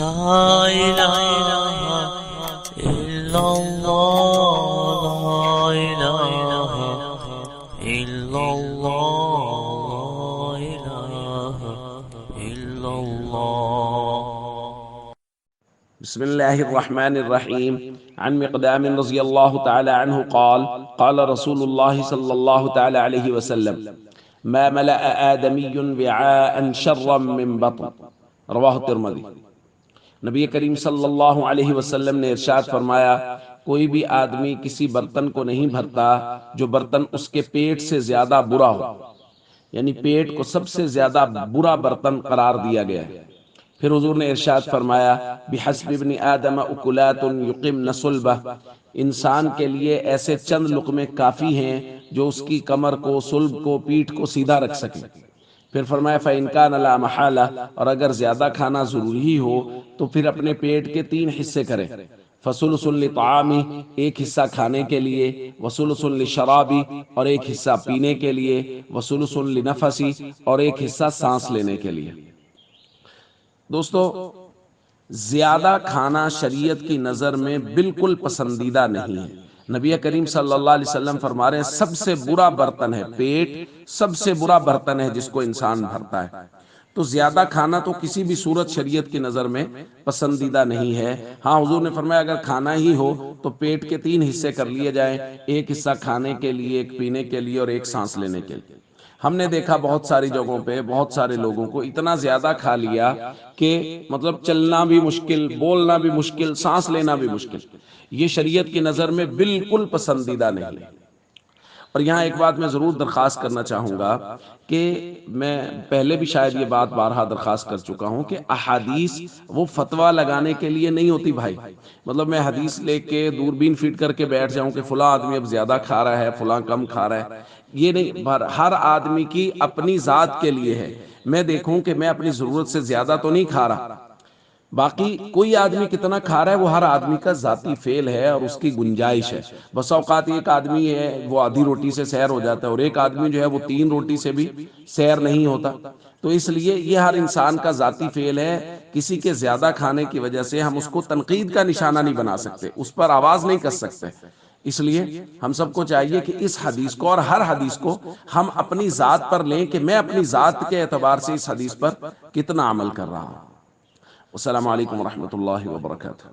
لا الہ الا اللہ لا الہ الا اللہ لا الہ الا اللہ. بسم اللہ الرحمن الرحیم. عن مقدام رضی اللہ تعالی عنہ قال قال رسول اللہ صلی اللہ تعالی علیہ وسلم ما ملأ آدمی وعاء شرا من بطن. رواہ ترمذی. نبی کریم صلی اللہ علیہ وسلم نے ارشاد فرمایا کوئی بھی آدمی کسی برتن کو نہیں بھرتا جو برتن اس کے پیٹ سے زیادہ برا ہو، یعنی پیٹ کو سب سے زیادہ برا برتن قرار دیا گیا ہے. پھر حضور نے ارشاد فرمایا بحسب ابن آدم اکلات یقمن صلبہ، انسان کے لیے ایسے چند لقمے کافی ہیں جو اس کی کمر کو، صلب کو، پیٹھ کو سیدھا رکھ سکیں. پھر فرمایا فإن كان لا محالہ، اور اگر زیادہ کھانا ضروری ہو تو پھر اپنے پیٹ کے 3 حصے کریں. فثلث لطعامی، ایک حصہ کھانے کے لیے، وثلث لشرابی، اور ایک حصہ پینے کے لیے، وثلث لنفسی، اور ایک حصہ سانس لینے کے لیے. دوستو، زیادہ کھانا شریعت کی نظر میں بالکل پسندیدہ نہیں ہے. نبی کریم صلی اللہ علیہ وسلم فرما رہے ہیں سب سے برا برتن ہے پیٹ، سب سے برا برتن ہے جس کو انسان بھرتا ہے. تو زیادہ کھانا تو کسی بھی صورت شریعت کی نظر میں پسندیدہ نہیں ہے. ہاں حضور نے فرمایا اگر کھانا ہی ہو تو پیٹ کے 3 حصے کر لیے جائیں، ایک حصہ کھانے کے لیے، ایک پینے کے لیے، اور ایک سانس لینے کے لیے. ہم نے دیکھا بہت ساری جگہوں پہ بہت سارے لوگوں کو اتنا زیادہ کھا لیا کہ مطلب چلنا بھی مشکل، بولنا بھی مشکل، سانس لینا بھی مشکل. یہ شریعت کی نظر میں بالکل پسندیدہ نہیں ہے. اور یہاں ایک بات میں ضرور درخواست کرنا چاہوں گا کہ میں پہلے بھی شاید یہ بات بارہا درخواست کر چکا ہوں کہ احادیث وہ فتویٰ لگانے کے لیے نہیں ہوتی بھائی. مطلب میں حدیث لے کے دوربین فٹ کر کے بیٹھ جاؤں کہ فلاں آدمی اب زیادہ کھا رہا ہے، فلاں کم کھا رہا ہے. یہ نہیں، ہر آدمی کی اپنی ذات کے لیے ہے. میں دیکھوں کہ میں اپنی ضرورت سے زیادہ تو نہیں کھا رہا. باقی کوئی آدمی کتنا کھا رہا ہے وہ ہر آدمی کا ذاتی فعل ہے اور اس کی گنجائش ہے. بس اوقات ایک آدمی ہے وہ آدھی روٹی سے سیر ہو جاتا ہے، اور ایک آدمی جو ہے وہ 3 روٹی سے بھی سیر نہیں ہوتا. تو اس لیے یہ ہر انسان کا ذاتی فعل ہے. کسی کے زیادہ کھانے کی وجہ سے ہم اس کو تنقید کا نشانہ نہیں بنا سکتے، اس پر آواز نہیں کر سکتے. اس لیے ہم سب کو چاہیے کہ اس حدیث کو اور ہر حدیث کو ہم اپنی ذات پر لیں کہ میں اپنی ذات کے اعتبار سے اس حدیث پر کتنا عمل کر رہا ہوں. السلام علیکم ورحمۃ اللہ وبرکاتہ.